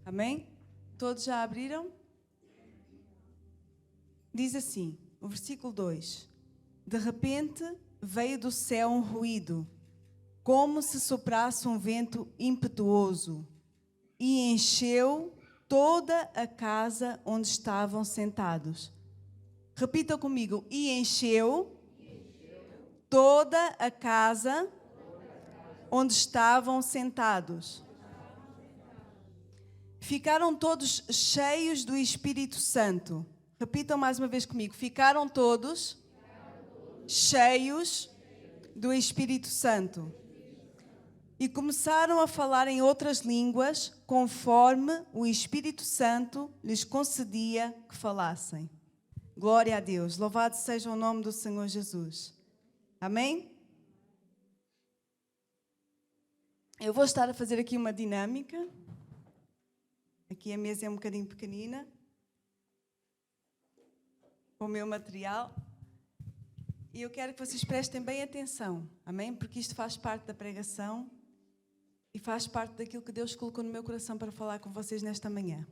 Amém? Todos já abriram? Diz assim, o versículo 2. De repente veio do céu um ruído, como se soprasse um vento impetuoso, e encheu toda a casa onde estavam sentados. Repita comigo, e encheu toda a casa onde estavam sentados. Ficaram todos cheios do Espírito Santo. Repitam mais uma vez comigo. Ficaram todos cheios do Espírito Santo. E começaram a falar em outras línguas, conforme o Espírito Santo lhes concedia que falassem. Glória a Deus. Louvado seja o nome do Senhor Jesus. Amém? Eu vou estar a fazer aqui uma dinâmica. Aqui a mesa é um bocadinho pequenina. Com o meu material. E eu quero que vocês prestem bem atenção. Amém? Porque isto faz parte da pregação. E faz parte daquilo que Deus colocou no meu coração para falar com vocês nesta manhã.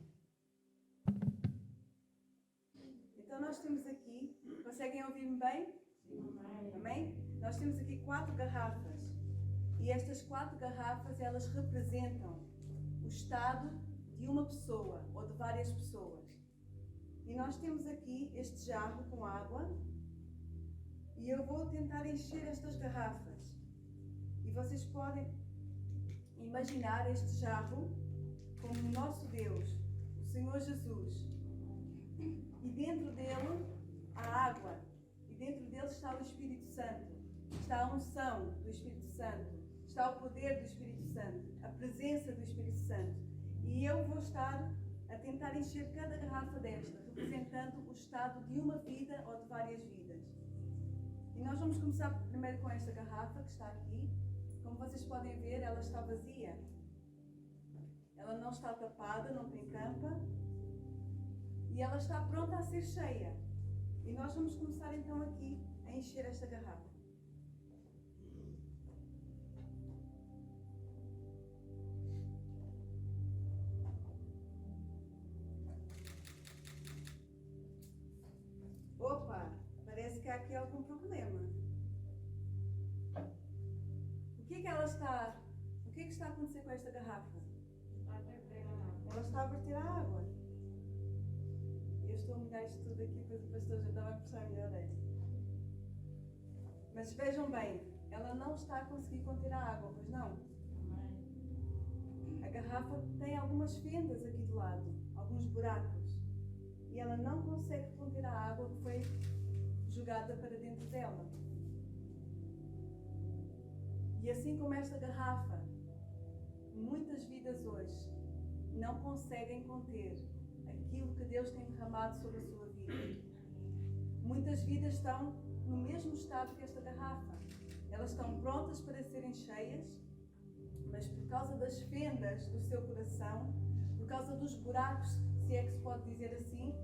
Então nós temos aqui, conseguem ouvir-me bem? Amém? Nós temos aqui 4 garrafas. E estas 4 garrafas, elas representam o estado de uma pessoa ou de várias pessoas. E nós temos aqui este jarro com água. E eu vou tentar encher estas garrafas. E vocês podem imaginar este jarro como o nosso Deus, o Senhor Jesus. E dentro dele há água. E dentro dele está o Espírito Santo. Está a unção do Espírito Santo. Está o poder do Espírito Santo. A presença do Espírito Santo. E eu vou estar a tentar encher cada garrafa desta, representando o estado de uma vida ou de várias vidas. E nós vamos começar primeiro com esta garrafa que está aqui. Como vocês podem ver, ela está vazia. Ela não está tapada, não tem tampa. E ela está pronta a ser cheia. E nós vamos começar então aqui a encher esta garrafa. Opa, parece que há aqui algum problema. O que é que está a acontecer com esta garrafa? Ela está a verter a água. Eu estou a molhar isto tudo aqui, depois o pastor já estava a puxar melhor esta. Mas vejam bem, ela não está a conseguir conter a água, pois não? A garrafa tem algumas fendas aqui do lado, alguns buracos. E ela não consegue conter a água que foi jogada para dentro dela. E assim como esta garrafa, muitas vidas hoje não conseguem conter aquilo que Deus tem derramado sobre a sua vida. Muitas vidas estão no mesmo estado que esta garrafa. Elas estão prontas para serem cheias, mas por causa das fendas do seu coração, por causa dos buracos, se é que se pode dizer assim,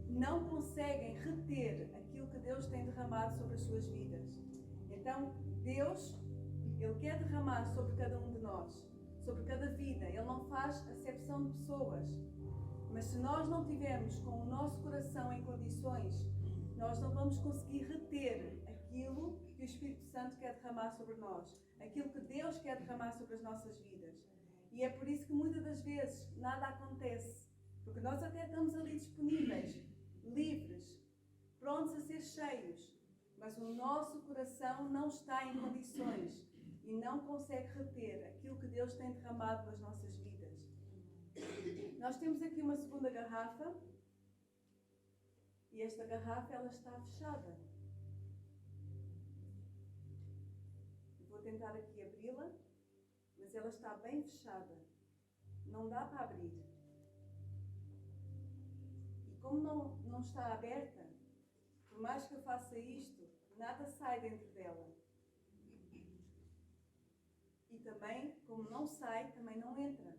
não conseguem reter aquilo que Deus tem derramado sobre as suas vidas. Então, Deus, Ele quer derramar sobre cada um de nós, sobre cada vida. Ele não faz acepção de pessoas. Mas se nós não tivermos com o nosso coração em condições, nós não vamos conseguir reter aquilo que o Espírito Santo quer derramar sobre nós, aquilo que Deus quer derramar sobre as nossas vidas. E é por isso que muitas das vezes nada acontece, porque nós até estamos ali disponíveis, livres, prontos a ser cheios, mas o nosso coração não está em condições e não consegue reter aquilo que Deus tem derramado nas nossas vidas. Nós temos aqui uma segunda garrafa e esta garrafa ela está fechada. Vou tentar aqui abri-la, mas ela está bem fechada. Não dá para abrir. E como não está aberta, por mais que eu faça isto, nada sai dentro dela. E também, como não sai, também não entra.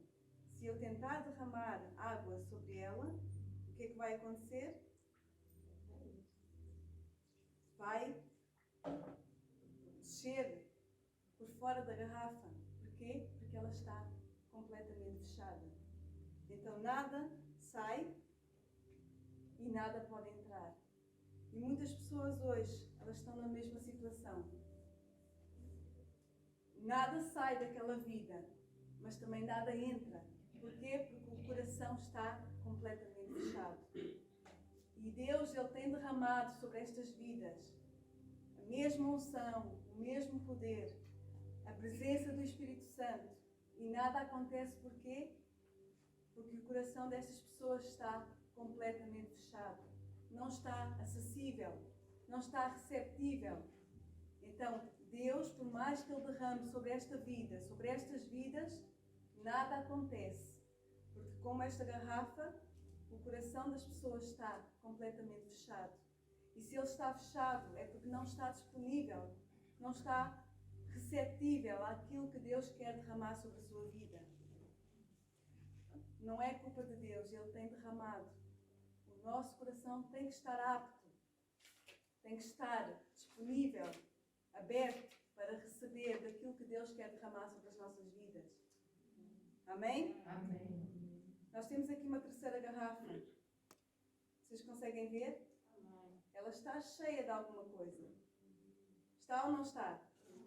Se eu tentar derramar água sobre ela, o que é que vai acontecer? Vai descer por fora da garrafa. Porquê? Porque ela está completamente fechada. Então nada sai e nada pode entrar. E muitas pessoas hoje, elas estão na mesma situação. Nada sai daquela vida, mas também nada entra. Porquê? Porque o coração está completamente fechado. E Deus, Ele tem derramado sobre estas vidas a mesma unção, o mesmo poder, a presença do Espírito Santo. E nada acontece porquê? Porque o coração destas pessoas está completamente fechado. Não está acessível, não está receptível. Então, Deus, por mais que Ele derrame sobre esta vida, sobre estas vidas, nada acontece. Porque como esta garrafa, o coração das pessoas está completamente fechado. E se ele está fechado, é porque não está disponível, não está receptível àquilo que Deus quer derramar sobre a sua vida. Não é culpa de Deus, Ele tem derramado. O nosso coração tem que estar apto, tem que estar disponível, aberto para receber daquilo que Deus quer derramar sobre as nossas vidas. Amém? Amém. Nós temos aqui uma terceira garrafa. Vocês conseguem ver? Amém. Ela está cheia de alguma coisa. Está ou não está?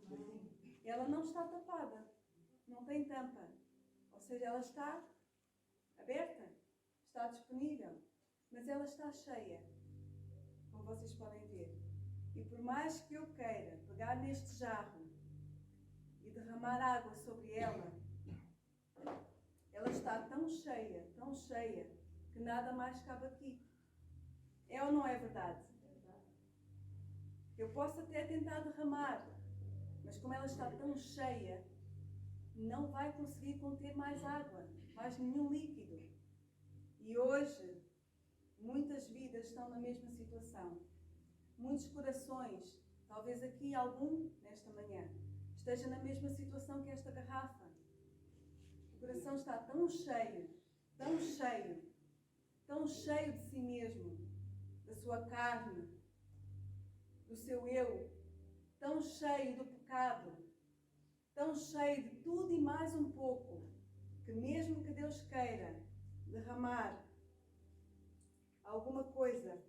Amém. Ela não está tapada. Não tem tampa. Ou seja, ela está aberta. Está disponível. Mas ela está cheia. Como vocês podem ver. E por mais que eu queira pegar neste jarro e derramar água sobre ela, ela está tão cheia, que nada mais cabe aqui. É ou não é verdade? Eu posso até tentar derramar, mas como ela está tão cheia, não vai conseguir conter mais água, mais nenhum líquido. E hoje, muitas vidas estão na mesma situação. Muitos corações, talvez aqui algum, nesta manhã, esteja na mesma situação que esta garrafa. O coração está tão cheio, tão cheio, tão cheio de si mesmo, da sua carne, do seu eu, tão cheio do pecado, tão cheio de tudo e mais um pouco, que mesmo que Deus queira derramar alguma coisa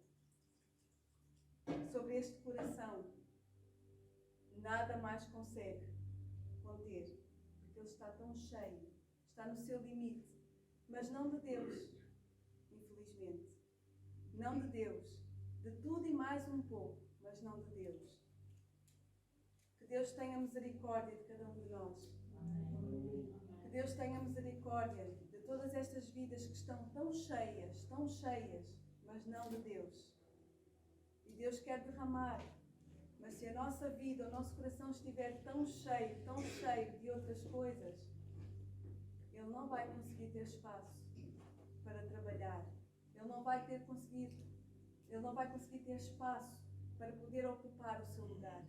sobre este coração, nada mais consegue conter, porque ele está tão cheio, está no seu limite, mas não de Deus, infelizmente. Não de Deus, de tudo e mais um pouco, mas não de Deus. Que Deus tenha misericórdia de cada um de nós. Que Deus tenha misericórdia de todas estas vidas que estão tão cheias, mas não de Deus. E Deus quer derramar, mas se a nossa vida, o nosso coração estiver tão cheio de outras coisas, Ele não vai conseguir ter espaço para trabalhar. Ele não vai conseguir ter espaço para poder ocupar o seu lugar.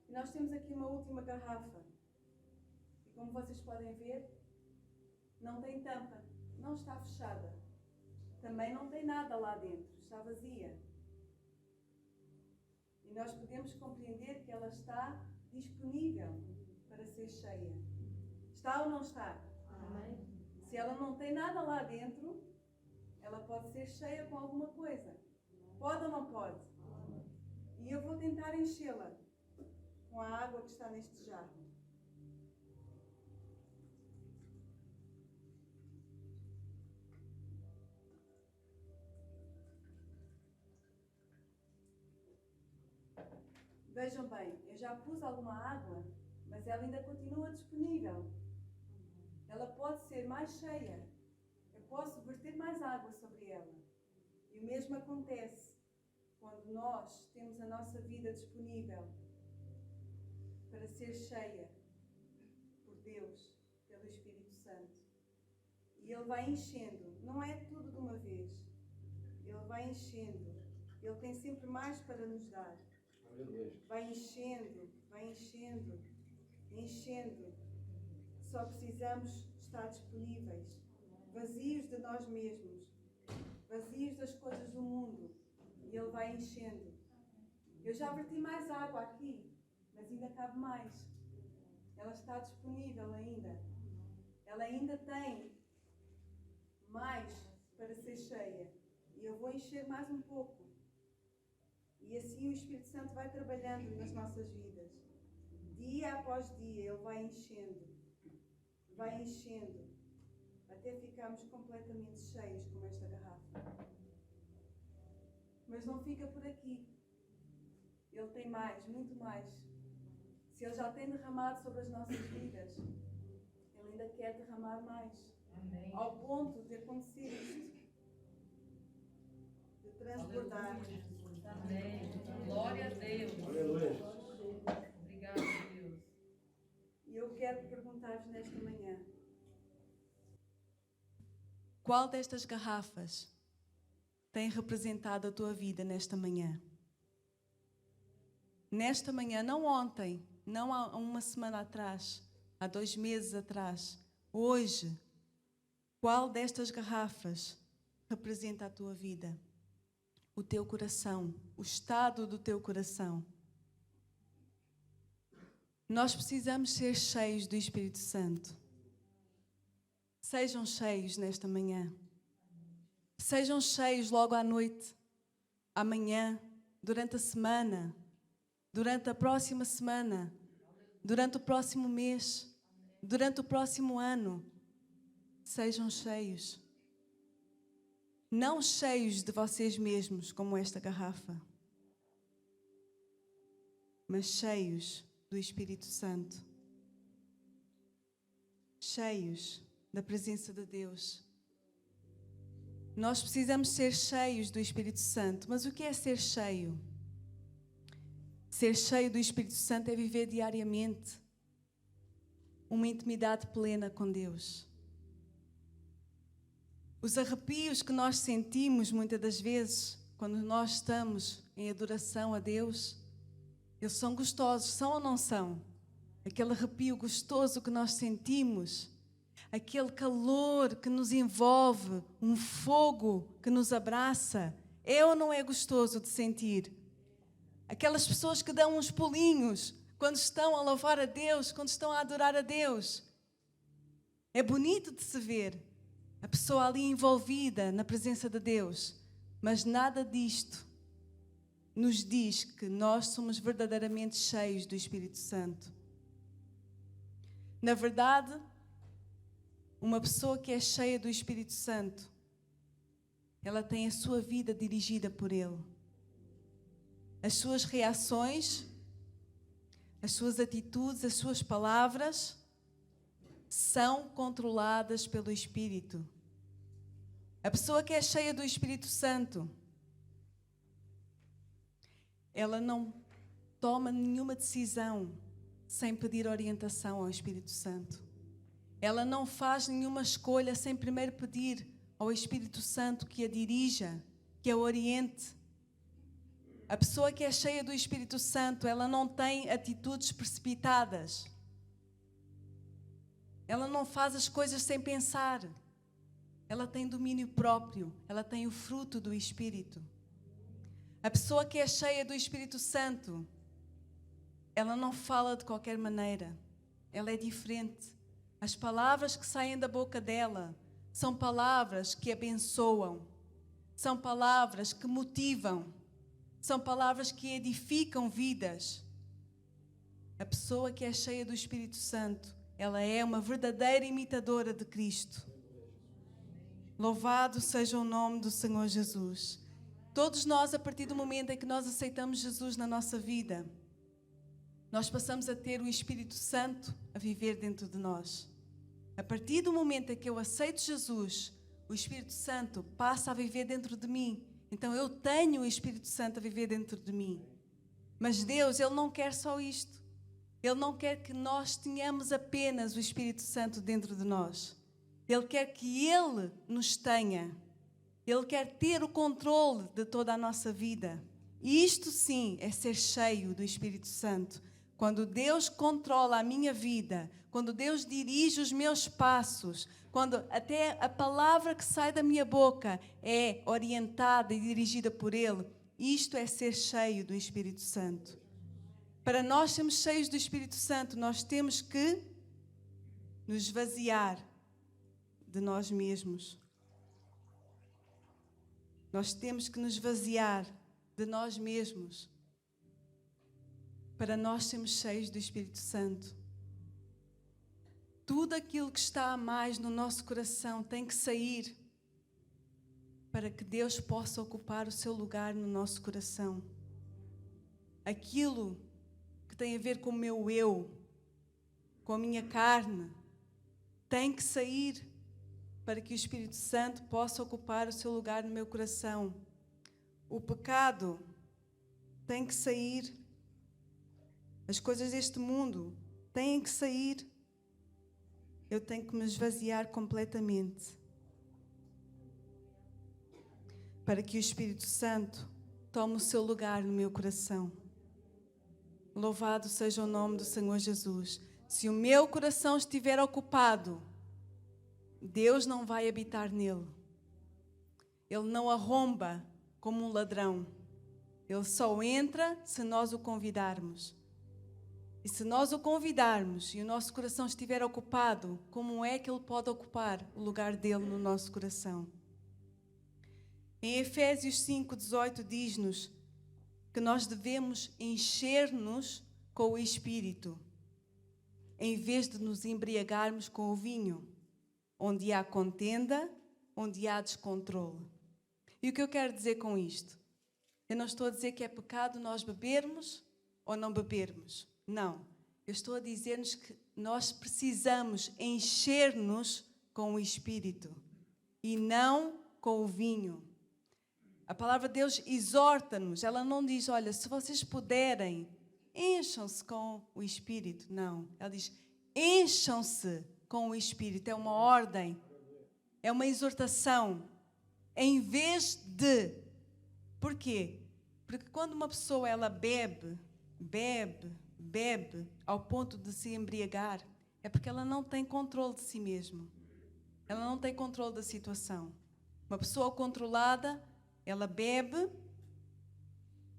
E nós temos aqui uma última garrafa. E como vocês podem ver, não tem tampa, não está fechada. Também não tem nada lá dentro, está vazia. E nós podemos compreender que ela está disponível para ser cheia. Está ou não está? Amém. Se ela não tem nada lá dentro, ela pode ser cheia com alguma coisa. Pode ou não pode? E eu vou tentar enchê-la com a água que está neste jarro. Vejam bem, eu já pus alguma água, mas ela ainda continua disponível. Ela pode ser mais cheia. Eu posso verter mais água sobre ela. E o mesmo acontece quando nós temos a nossa vida disponível para ser cheia por Deus, pelo Espírito Santo. E Ele vai enchendo. Não é tudo de uma vez. Ele vai enchendo. Ele tem sempre mais para nos dar. Vai enchendo, enchendo. Só precisamos estar disponíveis, vazios de nós mesmos, vazios das coisas do mundo. E Ele vai enchendo. Eu já verti mais água aqui, mas ainda cabe mais. Ela está disponível ainda. Ela ainda tem mais para ser cheia. E eu vou encher mais um pouco. E assim o Espírito Santo vai trabalhando nas nossas vidas. Dia após dia Ele vai enchendo, até ficarmos completamente cheios como esta garrafa. Mas não fica por aqui. Ele tem mais, muito mais. Se Ele já tem derramado sobre as nossas vidas, Ele ainda quer derramar mais. Amém. Ao ponto de acontecer isto. De transbordar. Amém. Glória a Deus. Aleluia. Obrigada, Deus. E eu quero perguntar-vos nesta manhã: qual destas garrafas tem representado a tua vida nesta manhã? Nesta manhã, não ontem, não há uma semana atrás, há 2 meses atrás, hoje, qual destas garrafas representa a tua vida? O teu coração, o estado do teu coração. Nós precisamos ser cheios do Espírito Santo. Sejam cheios nesta manhã. Sejam cheios logo à noite, amanhã, durante a semana, durante a próxima semana, durante o próximo mês, durante o próximo ano. Sejam cheios. Não cheios de vocês mesmos, como esta garrafa, mas cheios do Espírito Santo. Cheios da presença de Deus. Nós precisamos ser cheios do Espírito Santo. Mas o que é ser cheio? Ser cheio do Espírito Santo é viver diariamente uma intimidade plena com Deus. Os arrepios que nós sentimos muitas das vezes quando nós estamos em adoração a Deus, eles são gostosos, são ou não são? Aquele arrepio gostoso que nós sentimos, aquele calor que nos envolve, um fogo que nos abraça, é ou não é gostoso de sentir? Aquelas pessoas que dão uns pulinhos quando estão a louvar a Deus, quando estão a adorar a Deus. É bonito de se ver a pessoa ali envolvida na presença de Deus, mas nada disto nos diz que nós somos verdadeiramente cheios do Espírito Santo. Na verdade, uma pessoa que é cheia do Espírito Santo, ela tem a sua vida dirigida por Ele. As suas reações, as suas atitudes, as suas palavras são controladas pelo Espírito. A pessoa que é cheia do Espírito Santo, ela não toma nenhuma decisão sem pedir orientação ao Espírito Santo. Ela não faz nenhuma escolha sem primeiro pedir ao Espírito Santo que a dirija, que a oriente. A pessoa que é cheia do Espírito Santo, ela não tem atitudes precipitadas. Ela não faz as coisas sem pensar. Ela tem domínio próprio. Ela tem o fruto do Espírito. A pessoa que é cheia do Espírito Santo, ela não fala de qualquer maneira. Ela é diferente. As palavras que saem da boca dela são palavras que abençoam. São palavras que motivam. São palavras que edificam vidas. A pessoa que é cheia do Espírito Santo, ela é uma verdadeira imitadora de Cristo. Louvado seja o nome do Senhor Jesus. Todos nós, a partir do momento em que nós aceitamos Jesus na nossa vida, nós passamos a ter o Espírito Santo a viver dentro de nós. A partir do momento em que eu aceito Jesus, o Espírito Santo passa a viver dentro de mim. Então eu tenho o Espírito Santo a viver dentro de mim. Mas Deus, Ele não quer só isto. Ele não quer que nós tenhamos apenas o Espírito Santo dentro de nós. Ele quer que Ele nos tenha. Ele quer ter o controle de toda a nossa vida. E isto sim é ser cheio do Espírito Santo. Quando Deus controla a minha vida, quando Deus dirige os meus passos, quando até a palavra que sai da minha boca é orientada e dirigida por Ele, isto é ser cheio do Espírito Santo. Para nós sermos cheios do Espírito Santo, nós temos que nos esvaziar de nós mesmos. Nós temos que nos esvaziar de nós mesmos para nós sermos cheios do Espírito Santo. Tudo aquilo que está a mais no nosso coração tem que sair para que Deus possa ocupar o seu lugar no nosso coração. Aquilo que tem a ver com o meu eu, com a minha carne, tem que sair para que o Espírito Santo possa ocupar o seu lugar no meu coração. O pecado tem que sair. As coisas deste mundo têm que sair. Eu tenho que me esvaziar completamente para que o Espírito Santo tome o seu lugar no meu coração. Louvado seja o nome do Senhor Jesus. Se o meu coração estiver ocupado, Deus não vai habitar nele. Ele não arromba como um ladrão. Ele só entra se nós o convidarmos. E se nós o convidarmos e o nosso coração estiver ocupado, como é que Ele pode ocupar o lugar dele no nosso coração? Em Efésios 5:18 diz-nos que nós devemos encher-nos com o Espírito, em vez de nos embriagarmos com o vinho, onde há contenda, onde há descontrole. E o que eu quero dizer com isto? Eu não estou a dizer que é pecado nós bebermos ou não bebermos. Não. Eu estou a dizer-nos que nós precisamos encher-nos com o Espírito e não com o vinho. A palavra de Deus exorta-nos. Ela não diz, olha, se vocês puderem, encham-se com o Espírito. Não. Ela diz, encham-se com o Espírito. É uma ordem. É uma exortação. Em vez de... Por quê? Porque quando uma pessoa ela bebe ao ponto de se embriagar, é porque ela não tem controle de si mesma. Ela não tem controle da situação. Uma pessoa controlada, ela bebe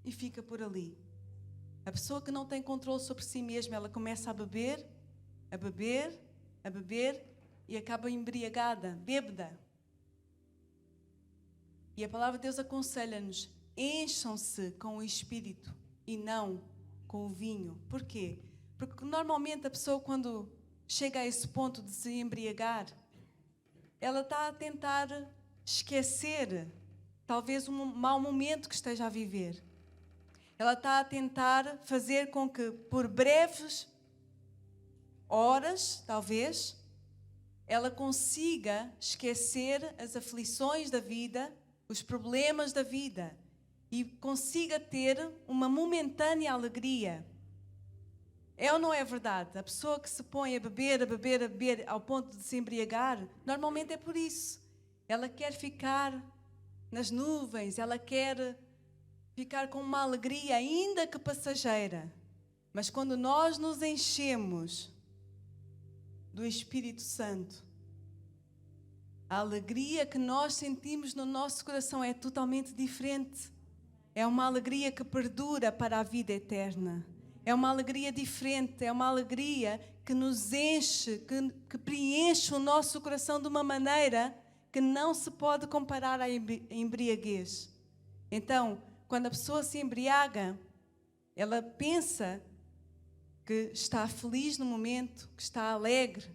e fica por ali. A pessoa que não tem controle sobre si mesma, ela começa a beber e acaba embriagada, bêbada. E a palavra de Deus aconselha-nos, encham-se com o Espírito e não com o vinho. Por quê? Porque normalmente a pessoa quando chega a esse ponto de se embriagar, ela está a tentar esquecer talvez um mau momento que esteja a viver. Ela está a tentar fazer com que por breves horas, talvez, ela consiga esquecer as aflições da vida, os problemas da vida e consiga ter uma momentânea alegria. É ou não é verdade? A pessoa que se põe a beber ao ponto de se embriagar, normalmente é por isso. Ela quer ficar nas nuvens, ela quer ficar com uma alegria, ainda que passageira. Mas quando nós nos enchemos do Espírito Santo, a alegria que nós sentimos no nosso coração é totalmente diferente. É uma alegria que perdura para a vida eterna. É uma alegria diferente, é uma alegria que nos enche, que preenche o nosso coração de uma maneira que não se pode comparar à embriaguez. Então, quando a pessoa se embriaga, ela pensa que está feliz no momento, que está alegre,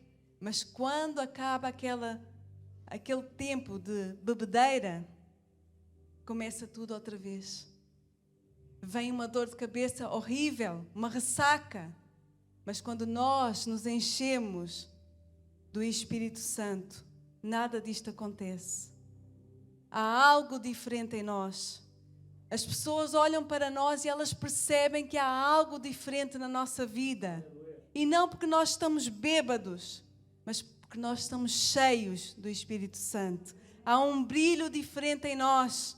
mas quando acaba aquele tempo de bebedeira, começa tudo outra vez. Vem uma dor de cabeça horrível, uma ressaca. Mas quando nós nos enchemos do Espírito Santo, nada disto acontece. Há algo diferente em nós. As pessoas olham para nós e elas percebem que há algo diferente na nossa vida. E não porque nós estamos bêbados, mas porque nós estamos cheios do Espírito Santo. Há um brilho diferente em nós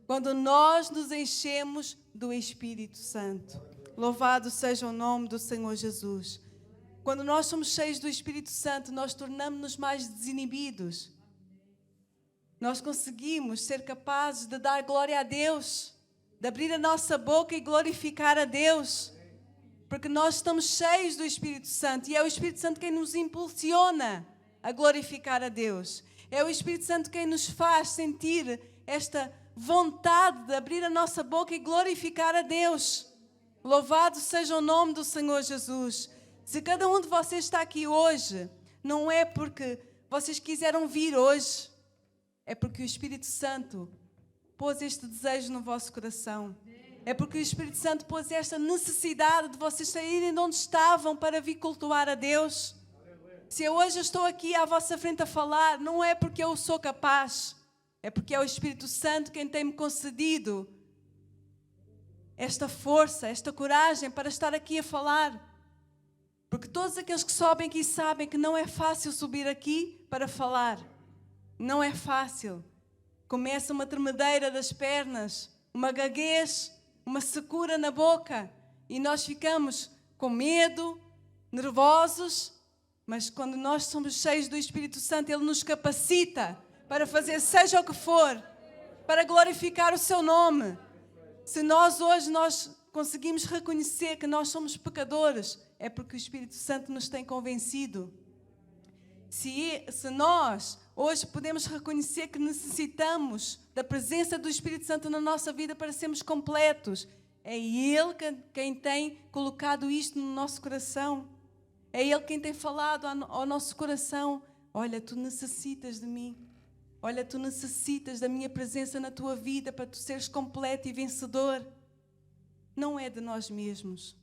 quando nós nos enchemos do Espírito Santo. Louvado seja o nome do Senhor Jesus. Quando nós somos cheios do Espírito Santo, nós tornamos-nos mais desinibidos. Nós conseguimos ser capazes de dar glória a Deus, de abrir a nossa boca e glorificar a Deus, porque nós estamos cheios do Espírito Santo e é o Espírito Santo quem nos impulsiona a glorificar a Deus. É o Espírito Santo quem nos faz sentir esta vontade de abrir a nossa boca e glorificar a Deus. Louvado seja o nome do Senhor Jesus. Se cada um de vocês está aqui hoje, não é porque vocês quiseram vir hoje, é porque o Espírito Santo pôs este desejo no vosso coração. É porque o Espírito Santo pôs esta necessidade de vocês saírem de onde estavam para vir cultuar a Deus. Se eu hoje estou aqui à vossa frente a falar, não é porque eu sou capaz, é porque é o Espírito Santo quem tem-me concedido esta força, esta coragem para estar aqui a falar. Porque todos aqueles que sobem aqui sabem que não é fácil subir aqui para falar. Não é fácil. Começa uma tremedeira das pernas, uma gaguez, uma secura na boca. E nós ficamos com medo, nervosos. Mas quando nós somos cheios do Espírito Santo, Ele nos capacita para fazer seja o que for, para glorificar o seu nome. Se nós hoje conseguimos reconhecer que nós somos pecadores, é porque o Espírito Santo nos tem convencido. Se nós hoje podemos reconhecer que necessitamos da presença do Espírito Santo na nossa vida para sermos completos, é Ele quem tem colocado isto no nosso coração. É Ele quem tem falado ao nosso coração. Olha, tu necessitas de mim. Olha, tu necessitas da minha presença na tua vida para tu seres completo e vencedor. Não é de nós mesmos.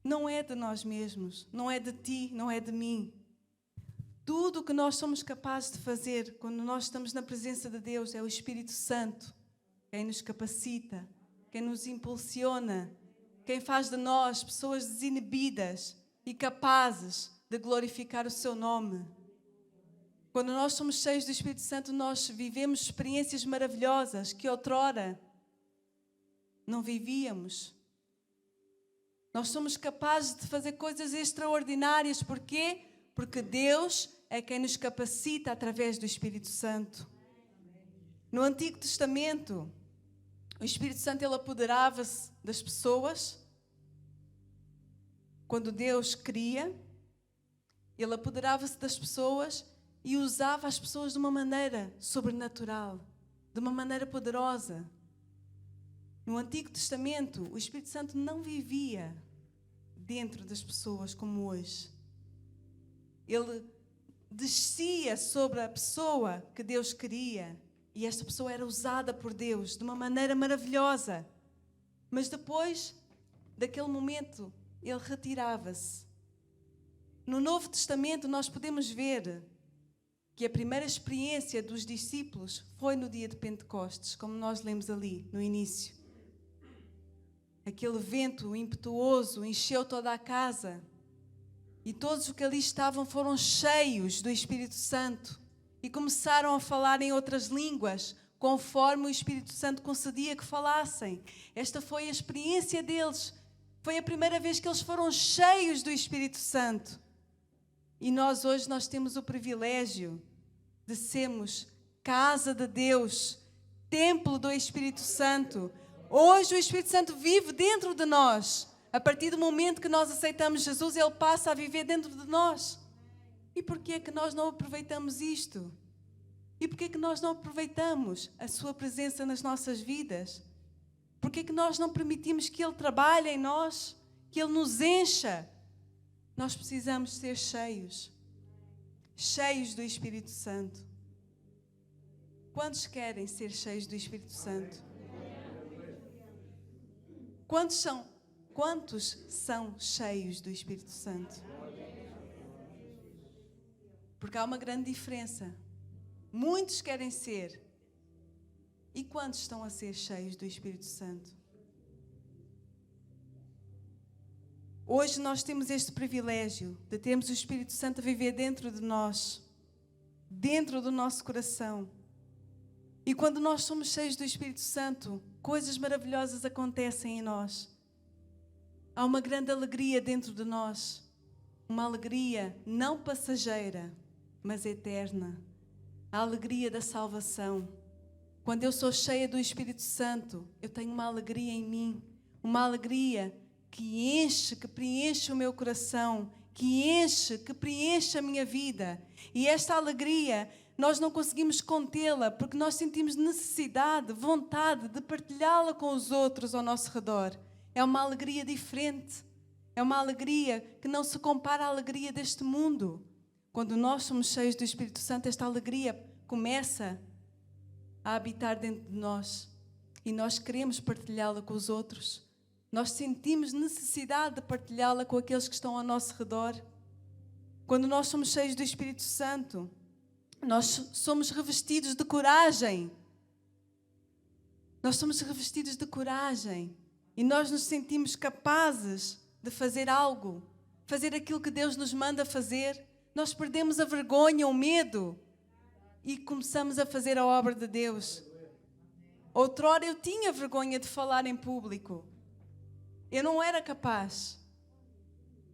Não é de nós mesmos. Não é de ti, não é de mim. Tudo o que nós somos capazes de fazer quando nós estamos na presença de Deus é o Espírito Santo. Quem nos capacita, quem nos impulsiona, quem faz de nós pessoas desinibidas e capazes de glorificar o seu nome. Quando nós somos cheios do Espírito Santo, nós vivemos experiências maravilhosas que outrora não vivíamos. Nós somos capazes de fazer coisas extraordinárias. Porquê? Porque Deus é quem nos capacita através do Espírito Santo. No Antigo Testamento, o Espírito Santo ele apoderava-se das pessoas. Quando Deus cria, Ele apoderava-se das pessoas e usava as pessoas de uma maneira sobrenatural, de uma maneira poderosa. No Antigo Testamento, o Espírito Santo não vivia dentro das pessoas como hoje. Ele descia sobre a pessoa que Deus queria e esta pessoa era usada por Deus de uma maneira maravilhosa. Mas depois daquele momento, Ele retirava-se. No Novo Testamento nós podemos ver que a primeira experiência dos discípulos foi no dia de Pentecostes, como nós lemos ali no início. Aquele vento impetuoso encheu toda a casa e todos os que ali estavam foram cheios do Espírito Santo e começaram a falar em outras línguas, conforme o Espírito Santo concedia que falassem. Esta foi a experiência deles. Foi a primeira vez que eles foram cheios do Espírito Santo. E nós hoje temos o privilégio de sermos casa de Deus, templo do Espírito Santo. Hoje o Espírito Santo vive dentro de nós. A partir do momento que nós aceitamos Jesus, Ele passa a viver dentro de nós. E porquê é que nós não aproveitamos isto? E porquê é que nós não aproveitamos a Sua presença nas nossas vidas? Porquê é que nós não permitimos que Ele trabalhe em nós? Que Ele nos encha? Nós precisamos ser cheios. Cheios do Espírito Santo. Quantos querem ser cheios do Espírito Santo? Quantos são cheios do Espírito Santo? Porque há uma grande diferença. Muitos querem ser. E quantos estão a ser cheios do Espírito Santo? Hoje nós temos este privilégio de termos o Espírito Santo a viver dentro de nós, dentro do nosso coração. E quando nós somos cheios do Espírito Santo, coisas maravilhosas acontecem em nós. Há uma grande alegria dentro de nós, uma alegria não passageira, mas eterna. A alegria da salvação. Quando eu sou cheia do Espírito Santo, eu tenho uma alegria em mim, uma alegria que preenche o meu coração, que preenche a minha vida. E esta alegria nós não conseguimos contê-la porque nós sentimos necessidade, vontade de partilhá-la com os outros ao nosso redor. É uma alegria diferente. É uma alegria que não se compara à alegria deste mundo. Quando nós somos cheios do Espírito Santo, esta alegria começa a habitar dentro de nós. E nós queremos partilhá-la com os outros. Nós sentimos necessidade de partilhá-la com aqueles que estão ao nosso redor. Quando nós somos cheios do Espírito Santo, nós somos revestidos de coragem. Nós somos revestidos de coragem. E nós nos sentimos capazes de fazer algo, fazer aquilo que Deus nos manda fazer. Nós perdemos a vergonha, o medo e começamos a fazer a obra de Deus. Outrora eu tinha vergonha de falar em público. Eu não era capaz.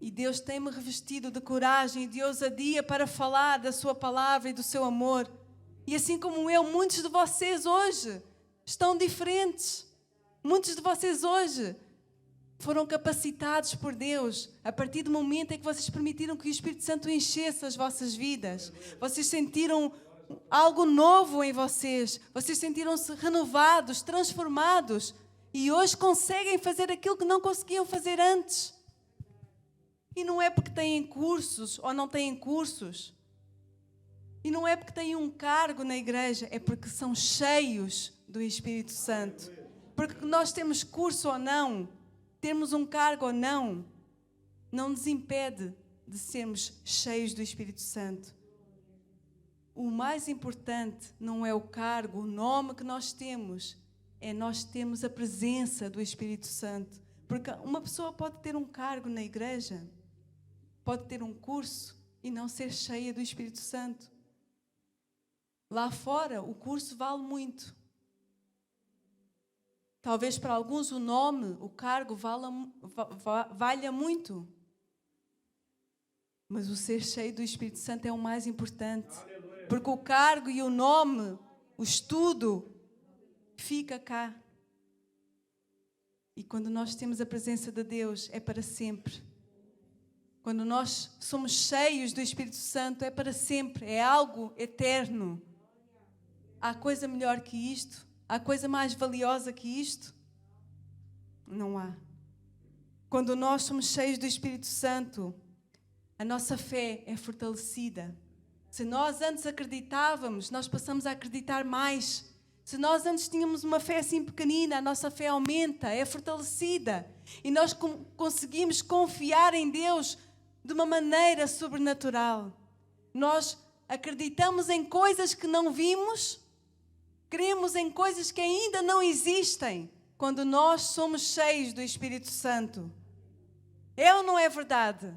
E Deus tem-me revestido de coragem e de ousadia para falar da sua palavra e do seu amor. E assim como eu, muitos de vocês hoje estão diferentes. Muitos de vocês hoje foram capacitados por Deus a partir do momento em que vocês permitiram que o Espírito Santo enchesse as vossas vidas. Vocês sentiram algo novo em vocês. Vocês sentiram-se renovados, transformados. E hoje conseguem fazer aquilo que não conseguiam fazer antes. E não é porque têm cursos ou não têm cursos. E não é porque têm um cargo na igreja. É porque são cheios do Espírito Santo. Porque nós temos curso ou não, termos um cargo ou não, não nos impede de sermos cheios do Espírito Santo. O mais importante não é o cargo, o nome que nós temos, é nós termos a presença do Espírito Santo. Porque uma pessoa pode ter um cargo na igreja, pode ter um curso e não ser cheia do Espírito Santo. Lá fora, o curso vale muito. Talvez para alguns o nome, o cargo valha muito. Mas o ser cheio do Espírito Santo é o mais importante. Porque o cargo e o nome, o estudo, fica cá. E quando nós temos a presença de Deus, é para sempre. Quando nós somos cheios do Espírito Santo, é para sempre. É algo eterno. Há coisa melhor que isto? Há coisa mais valiosa que isto? Não há. Quando nós somos cheios do Espírito Santo, a nossa fé é fortalecida. Se nós antes acreditávamos, nós passamos a acreditar mais. Se nós antes tínhamos uma fé assim pequenina, a nossa fé aumenta, é fortalecida. E nós conseguimos confiar em Deus de uma maneira sobrenatural. Nós acreditamos em coisas que não vimos, cremos em coisas que ainda não existem, quando nós somos cheios do Espírito Santo. É ou não é verdade?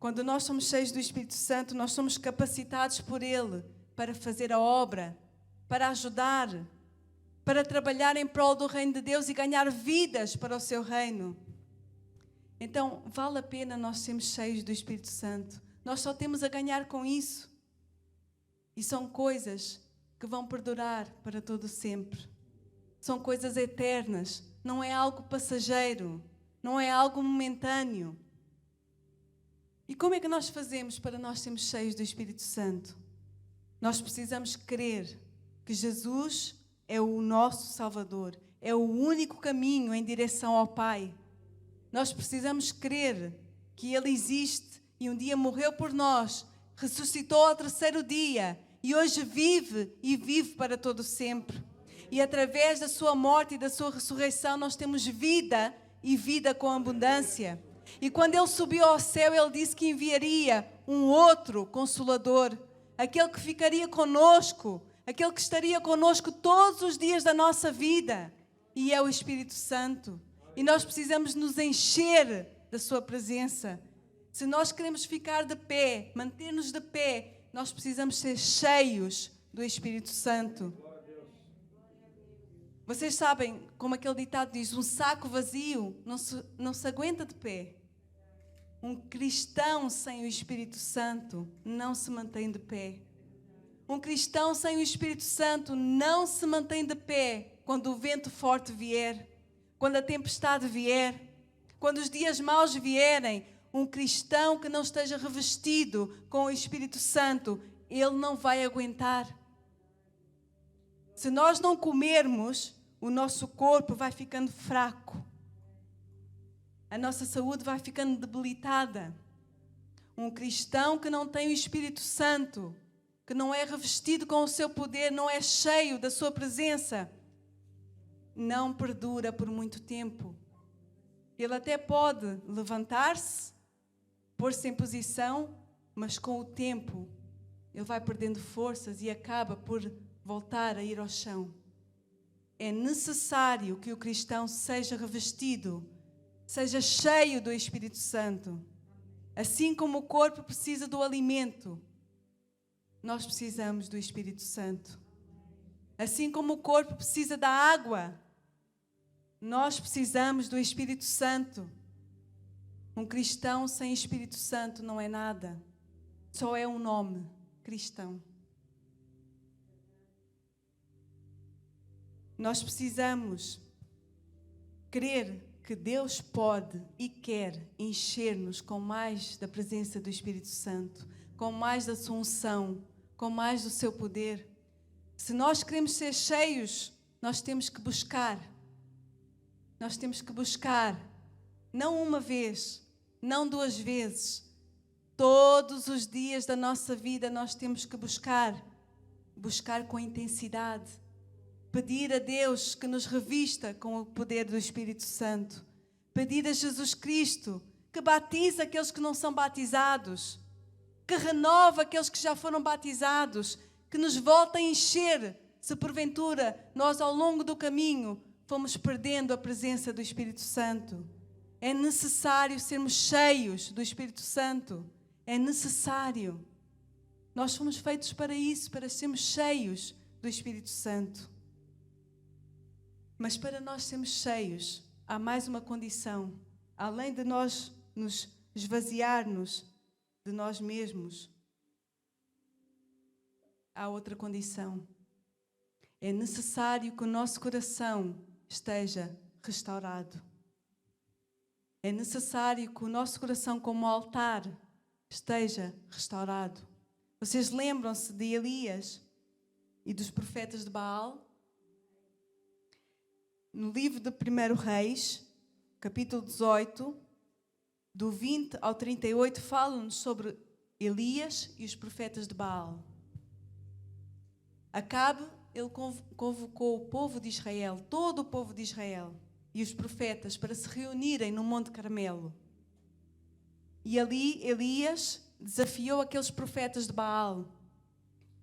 Quando nós somos cheios do Espírito Santo, nós somos capacitados por Ele para fazer a obra, para ajudar, para trabalhar em prol do reino de Deus e ganhar vidas para o seu reino. Então, vale a pena nós sermos cheios do Espírito Santo. Nós só temos a ganhar com isso. E são coisas que vão perdurar para todo sempre. São coisas eternas. Não é algo passageiro. Não é algo momentâneo. E como é que nós fazemos para nós sermos cheios do Espírito Santo? Nós precisamos crer que Jesus é o nosso Salvador. É o único caminho em direção ao Pai. Nós precisamos crer que Ele existe e um dia morreu por nós, ressuscitou ao terceiro dia e hoje vive e vive para todo sempre. E através da sua morte e da sua ressurreição nós temos vida e vida com abundância. E quando Ele subiu ao céu, Ele disse que enviaria um outro Consolador, aquele que ficaria conosco, aquele que estaria conosco todos os dias da nossa vida. E é o Espírito Santo. E nós precisamos nos encher da sua presença. Se nós queremos ficar de pé, manter-nos de pé, nós precisamos ser cheios do Espírito Santo. Vocês sabem, como aquele ditado diz, um saco vazio não se aguenta de pé. Um cristão sem o Espírito Santo não se mantém de pé. Um cristão sem o Espírito Santo não se mantém de pé quando o vento forte vier, quando a tempestade vier, quando os dias maus vierem. um cristão que não esteja revestido com o Espírito Santo, ele não vai aguentar. Se nós não comermos, o nosso corpo vai ficando fraco. A nossa saúde vai ficando debilitada. Um cristão que não tem o Espírito Santo, que não é revestido com o seu poder, não é cheio da sua presença, não perdura por muito tempo. Ele até pode levantar-se, pôr-se em posição, mas com o tempo ele vai perdendo forças e acaba por voltar a ir ao chão. É necessário que o cristão seja revestido, seja cheio do Espírito Santo. Assim como o corpo precisa do alimento, nós precisamos do Espírito Santo. Assim como o corpo precisa da água, nós precisamos do Espírito Santo. Um cristão sem Espírito Santo não é nada, só é um nome, cristão. Nós precisamos crer que Deus pode e quer encher-nos com mais da presença do Espírito Santo, com mais da sua unção, com mais do seu poder. Se nós queremos ser cheios, nós temos que buscar. Nós temos que buscar, não uma vez, não duas vezes. Todos os dias da nossa vida nós temos que buscar com intensidade. Pedir a Deus que nos revista com o poder do Espírito Santo. Pedir a Jesus Cristo que batize aqueles que não são batizados, que renova aqueles que já foram batizados, que nos volta a encher, se porventura nós ao longo do caminho fomos perdendo a presença do Espírito Santo. É necessário sermos cheios do Espírito Santo. É necessário. Nós fomos feitos para isso, para sermos cheios do Espírito Santo. Mas para nós sermos cheios, há mais uma condição. Além de nós nos esvaziarmos de nós mesmos, há outra condição. É necessário que o nosso coração esteja restaurado. É necessário que o nosso coração, como altar, esteja restaurado. Vocês lembram-se de Elias e dos profetas de Baal? No livro de 1 Reis, capítulo 18, do 20 ao 38, falam-nos sobre Elias e os profetas de Baal. Acabe, ele convocou o povo de Israel, todo o povo de Israel, e os profetas para se reunirem no Monte Carmelo. E ali Elias desafiou aqueles profetas de Baal.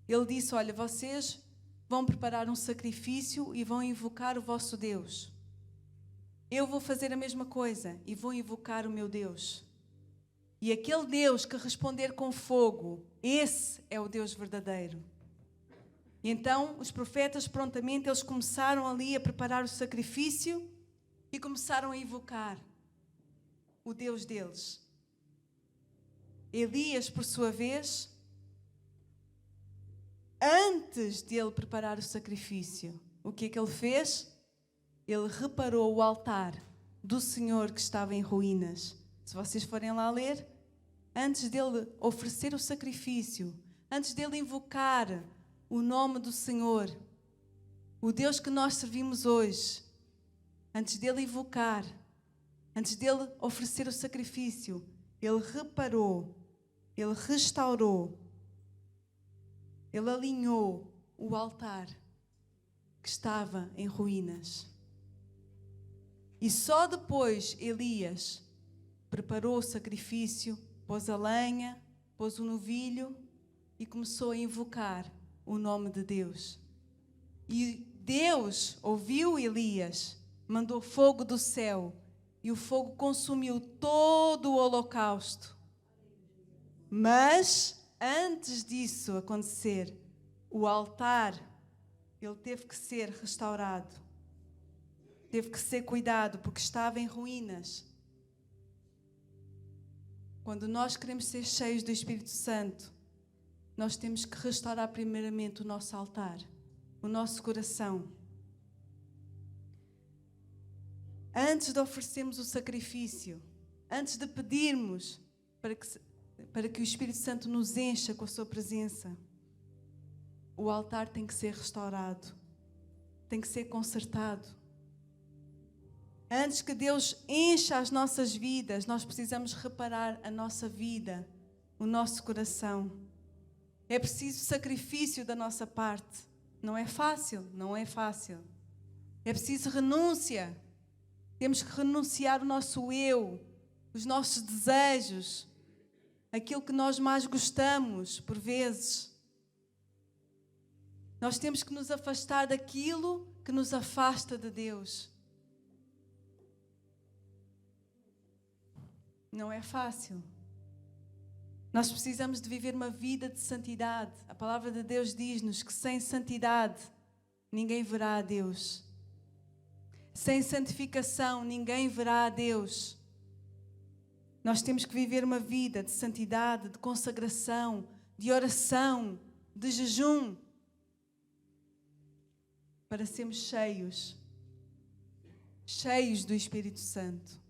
Ele disse: olha, vocês vão preparar um sacrifício e vão invocar o vosso Deus. Eu vou fazer a mesma coisa e vou invocar o meu Deus. E aquele Deus que responder com fogo, esse é o Deus verdadeiro. E então os profetas prontamente eles começaram ali a preparar o sacrifício e começaram a invocar o Deus deles. Elias, por sua vez, antes de ele preparar o sacrifício, o que é que ele fez? Ele reparou o altar do Senhor que estava em ruínas. Se vocês forem lá ler, antes dele oferecer o sacrifício, antes dele invocar o nome do Senhor, o Deus que nós servimos hoje, antes dele invocar, antes dele oferecer o sacrifício, ele reparou, ele restaurou, ele alinhou o altar que estava em ruínas. E só depois Elias preparou o sacrifício, pôs a lenha, pôs o novilho e começou a invocar o nome de Deus. E Deus ouviu Elias, mandou fogo do céu e o fogo consumiu todo o holocausto. Mas antes disso acontecer, o altar, ele teve que ser restaurado. Teve que ser cuidado, porque estava em ruínas. Quando nós queremos ser cheios do Espírito Santo, nós temos que restaurar primeiramente o nosso altar, o nosso coração. Antes de oferecermos o sacrifício, antes de pedirmos para que o Espírito Santo nos encha com a sua presença, o altar tem que ser restaurado, tem que ser consertado. Antes que Deus encha as nossas vidas, nós precisamos reparar a nossa vida, o nosso coração. É preciso sacrifício da nossa parte. Não é fácil, não é fácil. É preciso renúncia. Temos que renunciar o nosso eu, os nossos desejos, aquilo que nós mais gostamos, por vezes. Nós temos que nos afastar daquilo que nos afasta de Deus. Não é fácil. Nós precisamos de viver uma vida de santidade. A palavra de Deus diz-nos que sem santidade ninguém verá a Deus. Sem santificação ninguém verá a Deus. Nós temos que viver uma vida de santidade, de consagração, de oração, de jejum, para sermos cheios do Espírito Santo.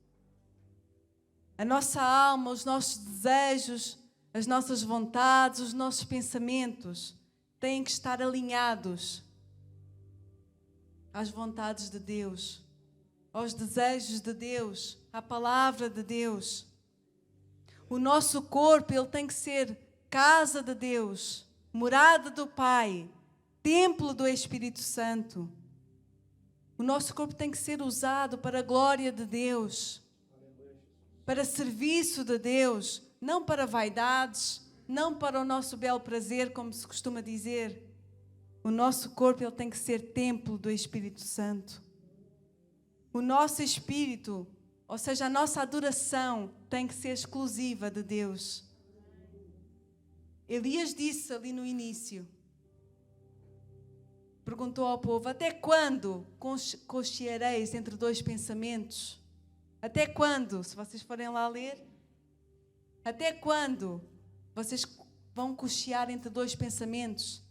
A nossa alma, os nossos desejos, as nossas vontades, os nossos pensamentos têm que estar alinhados às vontades de Deus, aos desejos de Deus, à palavra de Deus. O nosso corpo, ele tem que ser casa de Deus, morada do Pai, templo do Espírito Santo. O nosso corpo tem que ser usado para a glória de Deus, para serviço de Deus, não para vaidades, não para o nosso belo prazer, como se costuma dizer. O nosso corpo, ele tem que ser templo do Espírito Santo. O nosso espírito, ou seja, a nossa adoração, tem que ser exclusiva de Deus. Elias disse ali no início, perguntou ao povo: até quando cocheareis entre dois pensamentos? Até quando, se vocês forem lá ler, até quando vocês vão cochear entre dois pensamentos?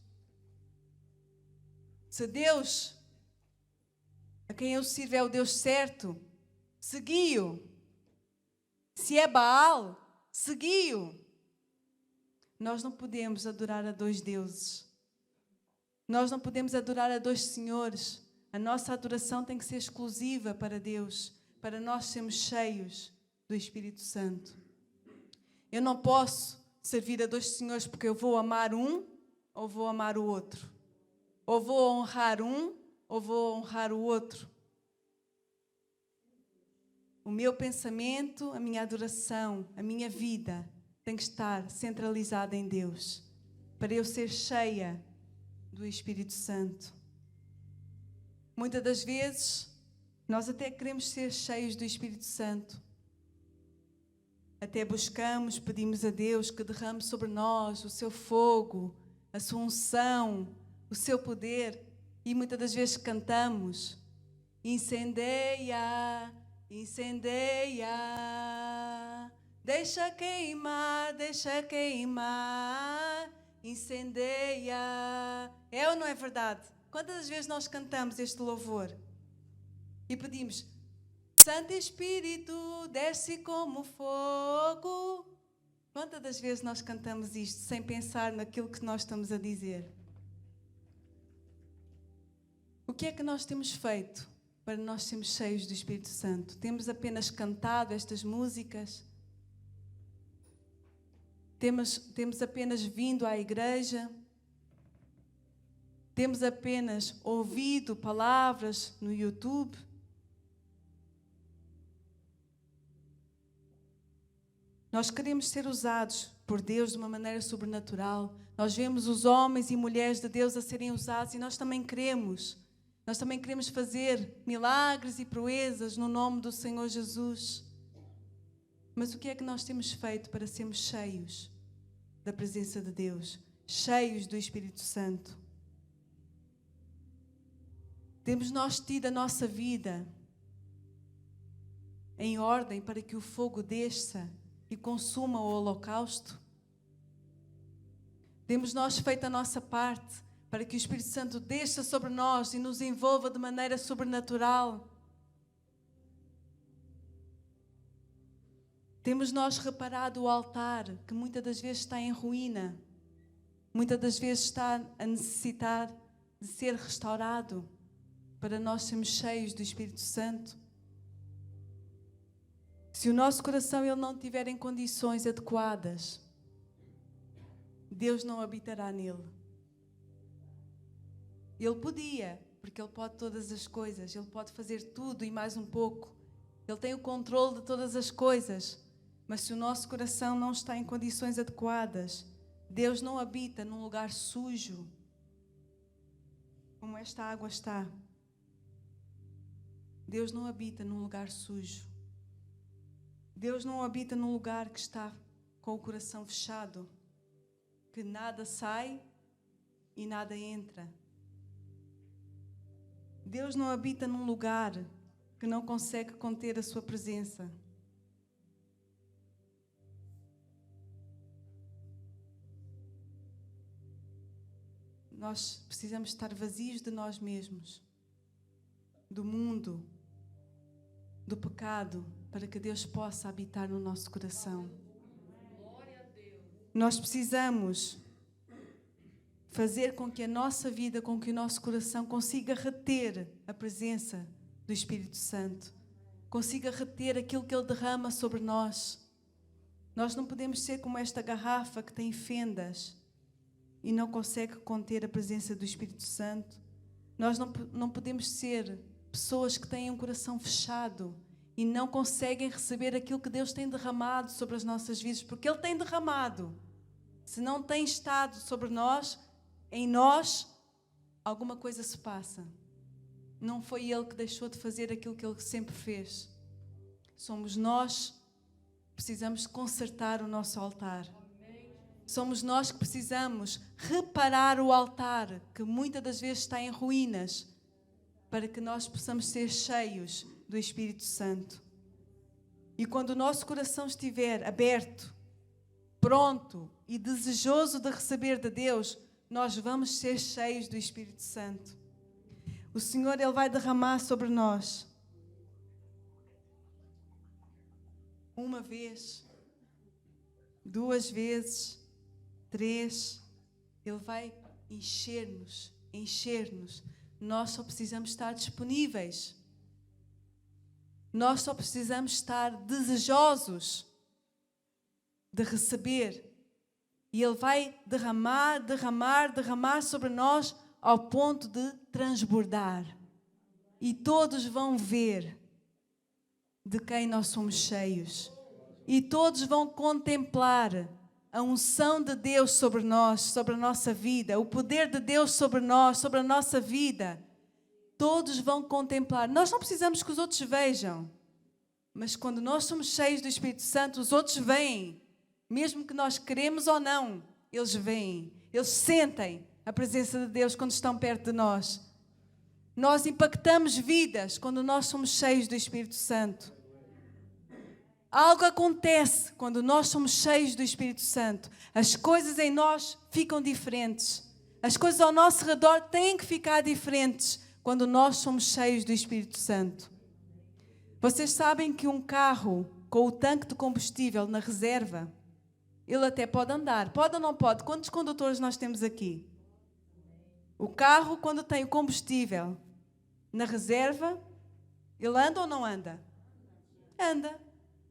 Se Deus, a quem eu sirvo, é o Deus certo, segui-o. Se é Baal, segui-o. Nós não podemos adorar a dois deuses. Nós não podemos adorar a dois senhores. A nossa adoração tem que ser exclusiva para Deus, para nós sermos cheios do Espírito Santo. Eu não posso servir a dois senhores porque eu vou amar um ou vou amar o outro. Ou vou honrar um ou vou honrar o outro. O meu pensamento, a minha adoração, a minha vida tem que estar centralizada em Deus, para eu ser cheia do Espírito Santo. Muitas das vezes, nós até queremos ser cheios do Espírito Santo. Até buscamos, pedimos a Deus que derrame sobre nós o seu fogo, a sua unção, o seu poder. E muitas das vezes cantamos: incendeia, incendeia, deixa queimar, incendeia. É ou não é verdade? Quantas vezes nós cantamos este louvor e pedimos: Santo Espírito, desce como fogo? Quantas das vezes nós cantamos isto sem pensar naquilo que nós estamos a dizer? O que é que nós temos feito para nós sermos cheios do Espírito Santo? Temos apenas cantado estas músicas? Temos apenas vindo à igreja? Temos apenas ouvido palavras no YouTube? Nós queremos ser usados por Deus de uma maneira sobrenatural. Nós vemos os homens e mulheres de Deus a serem usados e nós também queremos. Nós também queremos fazer milagres e proezas no nome do Senhor Jesus. Mas o que é que nós temos feito para sermos cheios da presença de Deus? Cheios do Espírito Santo? Temos nós tido a nossa vida em ordem para que o fogo desça e consuma o holocausto? Temos nós feito a nossa parte para que o Espírito Santo desça sobre nós e nos envolva de maneira sobrenatural? Temos nós reparado o altar que muitas das vezes está em ruína, muitas das vezes está a necessitar de ser restaurado para nós sermos cheios do Espírito Santo? Se o nosso coração ele não estiver em condições adequadas, Deus não habitará nele. Ele podia, porque Ele pode todas as coisas, Ele pode fazer tudo e mais um pouco. Ele tem o controle de todas as coisas, mas se o nosso coração não está em condições adequadas, Deus não habita num lugar sujo, como esta água está. Deus não habita num lugar sujo. Deus não habita num lugar que está com o coração fechado, que nada sai e nada entra. Deus não habita num lugar que não consegue conter a sua presença. Nós precisamos estar vazios de nós mesmos, do mundo, do pecado, para que Deus possa habitar no nosso coração. Nós precisamos fazer com que a nossa vida, com que o nosso coração consiga reter a presença do Espírito Santo, consiga reter aquilo que Ele derrama sobre nós. Nós não podemos ser como esta garrafa que tem fendas e não consegue conter a presença do Espírito Santo. Nós não podemos ser pessoas que têm um coração fechado e não conseguem receber aquilo que Deus tem derramado sobre as nossas vidas, porque Ele tem derramado. Se não tem estado sobre nós, em nós, alguma coisa se passa. Não foi Ele que deixou de fazer aquilo que Ele sempre fez. Somos nós que precisamos consertar o nosso altar. Somos nós que precisamos reparar o altar, que muitas das vezes está em ruínas, para que nós possamos ser cheios do Espírito Santo. E quando o nosso coração estiver aberto, pronto e desejoso de receber de Deus, nós vamos ser cheios do Espírito Santo. O Senhor, Ele vai derramar sobre nós. Uma vez, 2 vezes, 3. Ele vai encher-nos. Nós só precisamos estar disponíveis. Nós só precisamos estar desejosos de receber. E Ele vai derramar sobre nós ao ponto de transbordar. E todos vão ver de quem nós somos cheios. E todos vão contemplar a unção de Deus sobre nós, sobre a nossa vida, o poder de Deus sobre nós, sobre a nossa vida. Todos vão contemplar. Nós não precisamos que os outros vejam, mas quando nós somos cheios do Espírito Santo, os outros veem. Mesmo que nós queremos ou não, eles veem, eles sentem a presença de Deus quando estão perto de nós. Nós impactamos vidas quando nós somos cheios do Espírito Santo. Algo acontece quando nós somos cheios do Espírito Santo. As coisas em nós ficam diferentes. As coisas ao nosso redor têm que ficar diferentes quando nós somos cheios do Espírito Santo. Vocês sabem que um carro com o tanque de combustível na reserva, ele até pode andar. Pode ou não pode? Quantos condutores nós temos aqui? O carro, quando tem o combustível na reserva, ele anda ou não anda? Anda.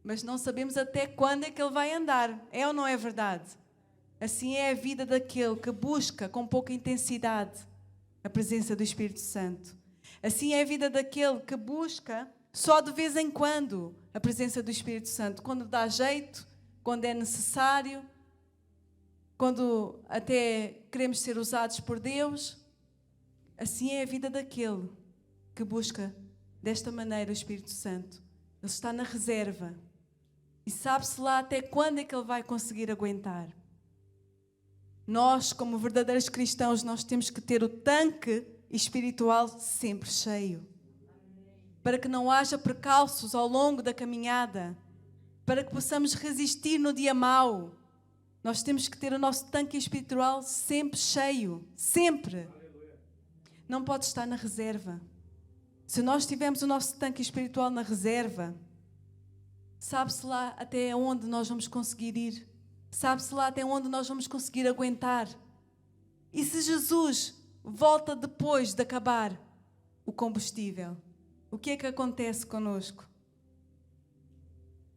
Mas não sabemos até quando é que ele vai andar. É ou não é verdade? Assim é a vida daquele que busca com pouca intensidade a presença do Espírito Santo. Assim é a vida daquele que busca só de vez em quando a presença do Espírito Santo. Quando dá jeito, quando é necessário, quando até queremos ser usados por Deus. Assim é a vida daquele que busca desta maneira o Espírito Santo. Ele está na reserva e sabe-se lá até quando é que ele vai conseguir aguentar. Nós, como verdadeiros cristãos, nós temos que ter o tanque espiritual sempre cheio, para que não haja percalços ao longo da caminhada, para que possamos resistir no dia mau. Nós temos que ter o nosso tanque espiritual sempre cheio, sempre. Não pode estar na reserva. Se nós tivermos o nosso tanque espiritual na reserva, Sabe-se lá até onde nós vamos conseguir ir. Sabe-se lá até onde nós vamos conseguir aguentar. E se Jesus volta depois de acabar o combustível, o que é que acontece conosco?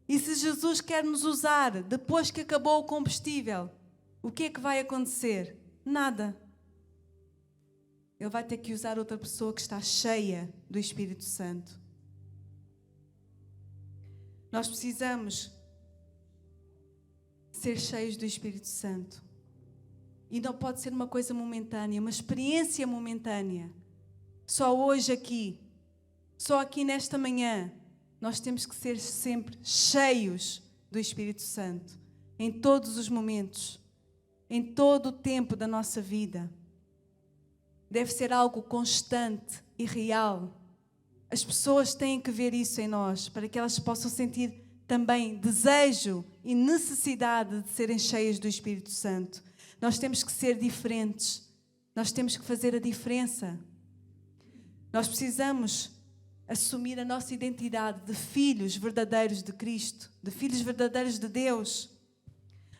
E se Jesus quer nos usar depois que acabou o combustível, o que é que vai acontecer? Nada. Ele vai ter que usar outra pessoa que está cheia do Espírito Santo. Nós precisamos ser cheios do Espírito Santo. E não pode ser uma coisa momentânea, uma experiência momentânea. Só hoje aqui, só aqui nesta manhã, nós temos que ser sempre cheios do Espírito Santo. Em todos os momentos, em todo o tempo da nossa vida. Deve ser algo constante e real. As pessoas têm que ver isso em nós, para que elas possam sentir também desejo e necessidade de serem cheias do Espírito Santo. Nós temos que ser diferentes. Nós temos que fazer a diferença. Nós precisamos assumir a nossa identidade de filhos verdadeiros de Cristo, de filhos verdadeiros de Deus.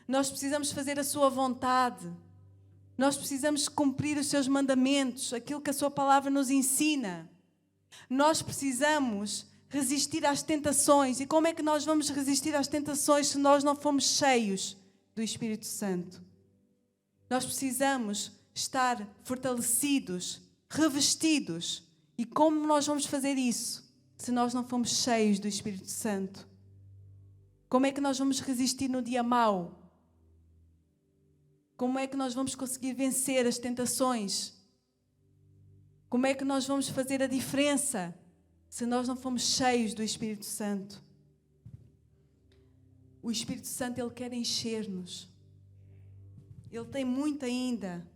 Nós precisamos fazer a sua vontade. Nós precisamos cumprir os seus mandamentos, aquilo que a sua palavra nos ensina. Nós precisamos resistir às tentações. E como é que nós vamos resistir às tentações se nós não formos cheios do Espírito Santo? Nós precisamos estar fortalecidos, revestidos. E como nós vamos fazer isso se nós não formos cheios do Espírito Santo? Como é que nós vamos resistir no dia mau? Como é que nós vamos conseguir vencer as tentações? Como é que nós vamos fazer a diferença se nós não formos cheios do Espírito Santo? O Espírito Santo, Ele quer encher-nos. Ele tem muito ainda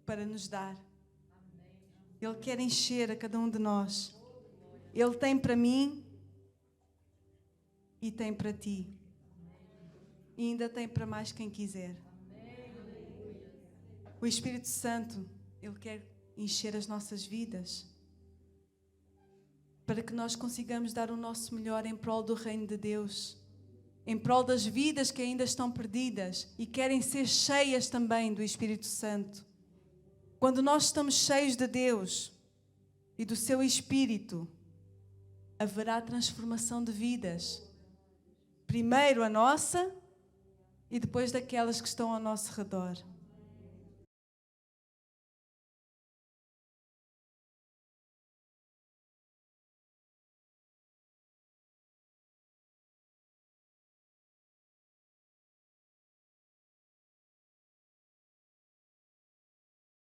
para nos dar. Ele quer encher a cada um de nós. Ele tem para mim e tem para ti. E ainda tem para mais quem quiser. O Espírito Santo, Ele quer encher as nossas vidas para que nós consigamos dar o nosso melhor em prol do reino de Deus, em prol das vidas que ainda estão perdidas e querem ser cheias também do Espírito Santo. Quando nós estamos cheios de Deus e do seu Espírito, haverá transformação de vidas. Primeiro a nossa e depois daquelas que estão ao nosso redor.